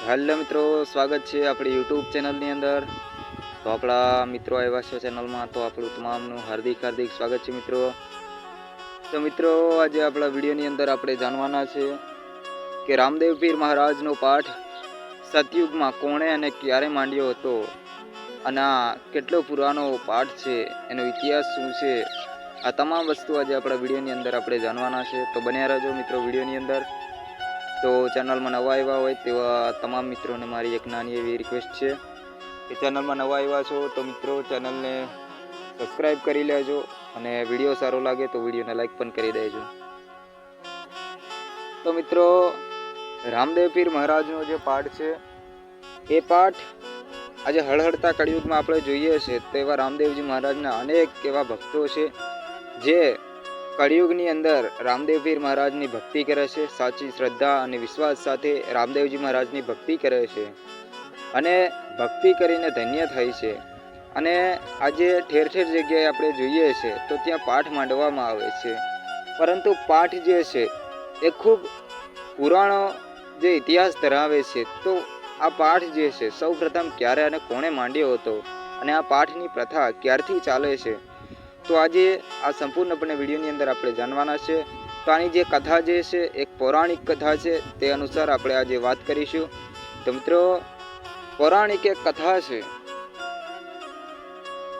Hello मित्रों, स्वागत है अपनी यूट्यूब चैनल नी अंदर। तो अपना मित्रों आया है चैनल में, तो आप तमामनु हार्दिक हार्दिक स्वागत है मित्रों। तो मित्रों, आज अपना वीडियो नी अंदर आपणे जाणवाना छे कि रामदेव पीर महाराज नो पाठ सतयुग में कोणे अने क्यारे मांड्यो हतो अने केटलो पुरानो पाठ छे, एनो इतिहास शुं छे, आ तमाम वस्तु आज अपना वीडियो नी अंदर आपणे जाणवाना छे। तो बन्या रहो मित्रों वीडियो नी अंदर। तो चैनल में नवा आव्या होय तेवा तमाम मित्रों ने मारी एक नानी एवी रिक्वेस्ट है कि चैनल में नवा आव्या छो तो मित्रों चैनल ने सब्सक्राइब करी लेजो अने विडियो सारो लागे तो विडियो ने लाइक पण करी देजो। तो मित्रों, रामदेव पीर महाराज नो जो पाठ है ये पाठ आज हळहळता कलियुग में आपणे जोईए छे तेवा रामदेवजी महाराज ना अनेक एवा भक्तों छे जे कलियुगनी अंदर रामदेव पीर महाराजनी भक्ति करे छे। साची श्रद्धा और विश्वास साथे रामदेवजी महाराजनी भक्ति करे छे अने भक्ति करीने धन्य थाय छे। अने आजे ठेर ठेर जग्याए आपणे जोईए छे तो त्यां पाठ मांडवामां आवे छे, परंतु पाठ जे छे ए खूब पुराणो जे इतिहास धरावे छे। तो आ पाठ जे छे सौ प्रथम क्यारे अने कोणे मांड्यो हतो अने आ पाठनी प्रथा क्यारथी चाले छे, तो आज आ संपूर्णपणे विडियो नी अंदर आपणे जाणवाना छे। तो आनी जे कथा जे छे एक पौराणिक कथा छे ते अनुसार आपणे आज वात करीशुं। तो मित्रों, पौराणिक एक कथा छे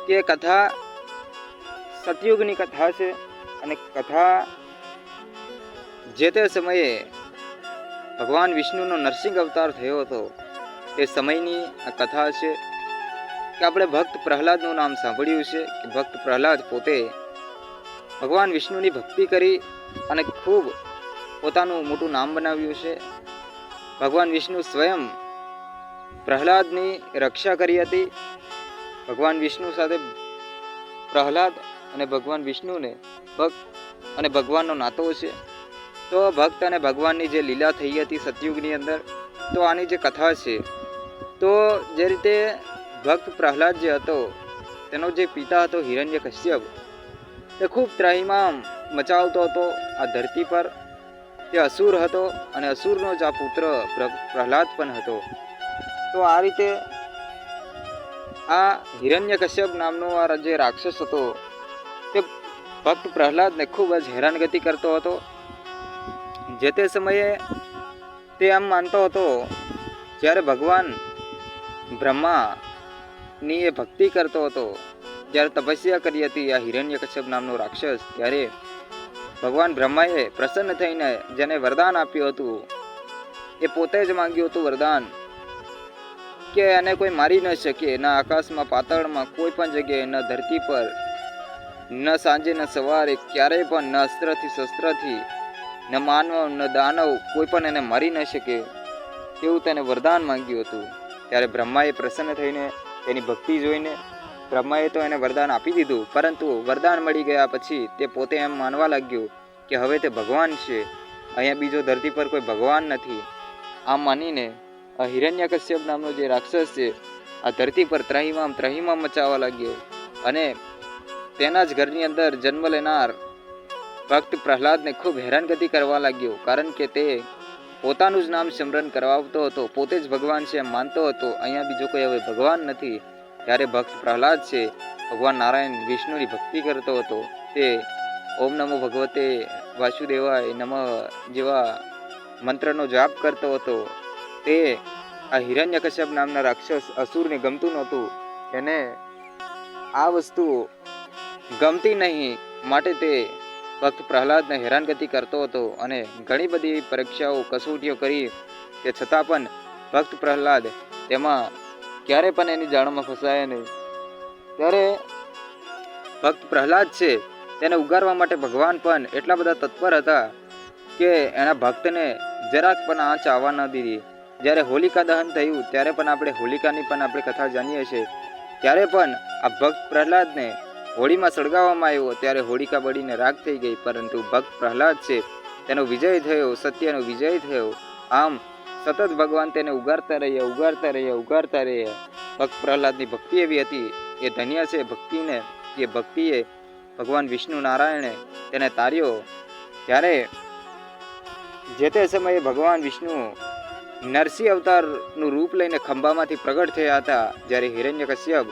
के कथा सतयुगनी कथा छे अने कथा जे ते समये भगवान विष्णुनो नरसिंह अवतार थयो हतो ते समयनी आ कथा छे कि આપણે ભક્ત પ્રહલાદનું નામ સાંભળ્યું છે કે ભક્ત પ્રહલાદ પોતે ભગવાન વિષ્ણુની ભક્તિ કરી અને ખૂબ પોતાનું મોટું નામ બનાવ્યું છે। ભગવાન વિષ્ણુ સ્વયં પ્રહલાદની રક્ષા કરી હતી। ભગવાન વિષ્ણુ સાથે પ્રહલાદ અને ભગવાન વિષ્ણુને ભક્ત અને ભગવાનનો નાતો છે। તો ભક્ત અને ભગવાનની જે લીલા થઈ હતી સતયુગની અંદર, તો આની જે કથા છે તો જે રીતે भक्त प्रहलाद जे हतो तेनो जे पिता हतो हिरण्यकश्यप ते खूब त्राहिमाम मचावतो हतो आ धरती पर। ते असुर हतो अने असुरनो ज आ पुत्र प्रहलाद पण हतो। तो आ रीते आ हिरण्यकश्यप नामनो आ जे राक्षस हतो ते भक्त प्रहलाद ने खूब ज हैरानगति करतो हतो। जे ते समये ते आम मानतो हतो ज्यारे भगवान ब्रह्मा नी ए भक्ति करतो हतो, ज्यारे तपस्या करी हती आ हिरण्यकश्यप नामनो राक्षस, त्यारे भगवान ब्रह्माए प्रसन्न थईने जेने वरदान आप्युं हतुं ए पोते ज मांग्युं हतुं वरदान के आने कोई मारी न शके, न आकाश में पाताल में कोई पण जग्याए, न धरती पर, न सांजे न सवारे क्यारेय पण, न अस्त्र थी शस्त्र थी, न मानव न दानव कोई पण एने मारी न शके तेवुं तेने वरदान मांग्युं हतुं। त्यारे ब्रह्माए प्रसन्न थईने तेनी भक्ति जोईने ब्रह्माए तो एने वरदान आपी दीधुं, परंतु वरदान मळी गया पछी ते पोते एम मानवा लाग्यो कि हवे ते भगवान छे, अहींया बीजो धरती पर कोई भगवान नथी। आम मानीने आ हिरण्यकश्यप नामनो जे राक्षस छे आ धरती पर त्राहिमाम मचावा लाग्यो अने तेना ज घरनी अंदर जन्म लेनार भक्त प्रहलाद ने खूब हैरानगति करवा लाग्यो, कारण के ते पोतानुं ज नाम सिमरन करवावतो हतो, पोते ज भगवान छे एम मानतो हतो, अहींया बीजो कोई हवे भगवान नथी। त्यारे भक्त प्रहलाद छे भगवान नारायण विष्णुनी भक्ति करतो हतो। ते ओम नमो भगवते वासुदेवाय नमः जेवा मंत्रनो जाप करतो हतो। ते आ हिरण्यकश्यप नामना राक्षस असुरने गमતું नहोતું, એને આ વસ્તુ ગમતી નહીં, માટે તે भक्त प्रहलाद ने हैरानगति करतो हतो अने घणी बधी परीक्षाओं कसोटीओ करी ते छतां पण भक्त प्रहलाद तेमां क्यारे पण एनी जाळमां फसाया नहीं। त्यारे भक्त प्रहलाद छे तेने उगारवा माटे भगवान पण एटला बधा तत्पर हता के एना भक्तने जराक पण आंच आववा न दीधी। ज्यारे होलिका दहन थयुं त्यारे पण आपणे होलिकानी पण आपणे कथा जाणीए छे, त्यारे पण आ भक्त प्रहलाद ने होली में सळगाववामां आव्यो त्यारे होलिका बळीने राख थई गई, परंतु भक्त प्रहलाद छे तेनो विजय थयो, सत्यनो विजय थयो। आम सतत भगवान तेने उगारता रह्या। भक्त प्रहलादनी भक्ति एवी हती, ए धन्य छे भक्तिने, ए भक्तिए भगवान विष्णु नारायणे तेने तार्यो। त्यारे जे ते समये भगवान विष्णु નરસિંહ અવતારનું રૂપ લઈને ખંભામાંથી પ્રગટ થયા હતા. જ્યારે હિરણ્યકશ્યપ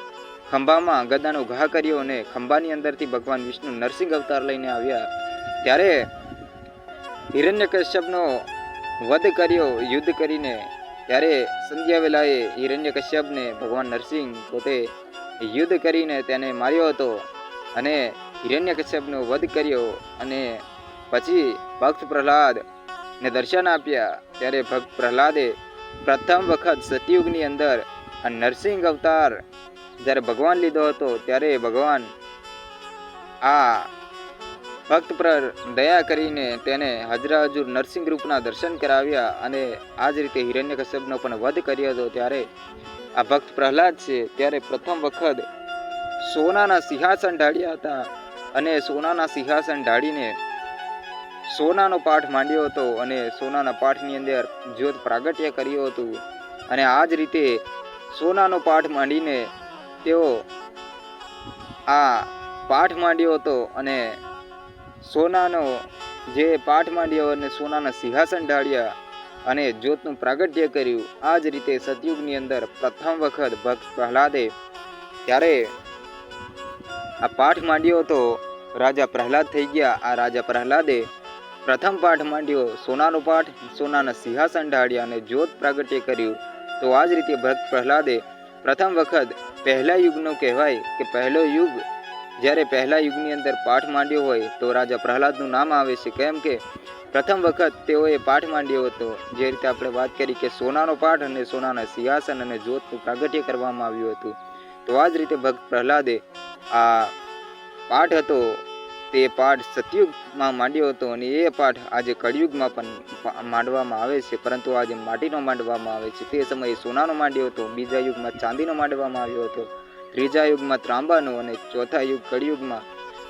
ખંભામાં ગદાનો ઘા કર્યો અને ખંભાની અંદરથી ભગવાન વિષ્ણુ નરસિંહ અવતાર લઈને આવ્યા, ત્યારે હિરણ્યકશ્યપનો વધ કર્યો યુદ્ધ કરીને. ત્યારે સંધ્યા વેલાએ હિરણ્યકશ્યપને ભગવાન નરસિંહ પોતે યુદ્ધ કરીને તેને માર્યો હતો અને હિરણ્યકશ્યપનો વધ કર્યો. અને પછી ભક્ત પ્રહલાદ ને દર્શન આપ્યા. ત્યારે ભક્ત પ્રહલાદે પ્રથમ વખત સતયુગની અંદર આ નરસિંહ અવતાર જ્યારે ભગવાન લીધો હતો, ત્યારે ભગવાન આ ભક્ત પર દયા કરીને તેને હજરા હજુર નરસિંહ રૂપના દર્શન કરાવ્યા અને આ જ રીતે હિરણ્યકશ્યપનો પણ વધ કર્યો હતો. ત્યારે આ ભક્ત પ્રહલાદ છે ત્યારે પ્રથમ વખત સોનાના સિંહાસન ઢાળ્યા હતા અને સોનાના સિંહાસન ઢાળીને સોનાનો પાઠ માંડ્યો હતો અને સોનાના પાઠની અંદર જ્યોત પ્રાગટ્ય કર્યું હતું. અને આ જ રીતે સોનાનો પાઠ માંડીને તેઓ આ પાઠ માંડ્યો હતો અને સોનાનો જે પાઠ માંડ્યો અને સોનાના સિંહાસન ઢાળ્યા અને જ્યોતનું પ્રાગટ્ય કર્યું. આ જ રીતે સતયુગની અંદર પ્રથમ વખત ભક્ત પ્રહલાદે ત્યારે આ પાઠ માંડ્યો હતો. રાજા પ્રહલાદ થઈ ગયા. આ રાજા પ્રહલાદે પ્રથમ પાઠ માંડ્યો સોનાનો પાઠ, સોનાના સિંહાસન ઢાળ્યા અને જ્યોત પ્રાગટ્ય કર્યું. તો આ જ રીતે ભક્ત પ્રહલાદે પ્રથમ વખત પહેલા યુગનો કહેવાય કે પહેલો યુગ, જ્યારે પહેલા યુગની અંદર પાઠ માંડ્યો હોય તો રાજા પ્રહલાદનું નામ આવે છે. કેમ કે પ્રથમ વખત તેઓએ પાઠ માંડ્યો હતો. જે રીતે આપણે વાત કરી કે સોનાનો પાઠ અને સોનાના સિંહાસન અને જ્યોતનું પ્રાગટ્ય કરવામાં આવ્યું હતું. તો આ જ રીતે ભક્ત પ્રહલાદે આ પાઠ હતો તે પાઠ સતયુગમાં માંડ્યો હતો અને એ પાઠ આજે કળિયુગમાં પણ માંડવામાં આવે છે, પરંતુ આજે માટીનો માંડવામાં આવે છે. તે સમયે સોનાનો માંડ્યો હતો, બીજા યુગમાં ચાંદીનો માંડવામાં આવ્યો હતો, ત્રીજા યુગમાં ત્રાંબાનો અને ચોથા યુગ કળિયુગમાં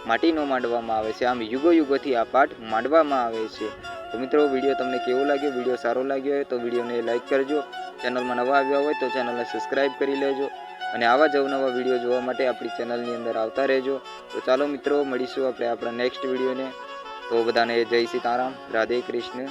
માટીનો માંડવામાં આવે છે. આમ યુગો યુગોથી આ પાઠ માંડવામાં આવે છે. તો મિત્રો, વિડીયો તમને કેવો લાગ્યો? વિડીયો સારો લાગ્યો હોય તો વિડીયોને લાઇક કરજો. ચેનલમાં નવા આવ્યા હોય તો ચેનલને સબસ્ક્રાઈબ કરી લેજો અને આવા જ અવનવા વિડીયો જોવા માટે આપણી ચેનલની અંદર આવતા રહેજો. તો ચાલો મિત્રો, મળીશું આપણે આપણા નેક્સ્ટ વિડીયોને. તો બધાને જય સીતારામ, રાધે કૃષ્ણ.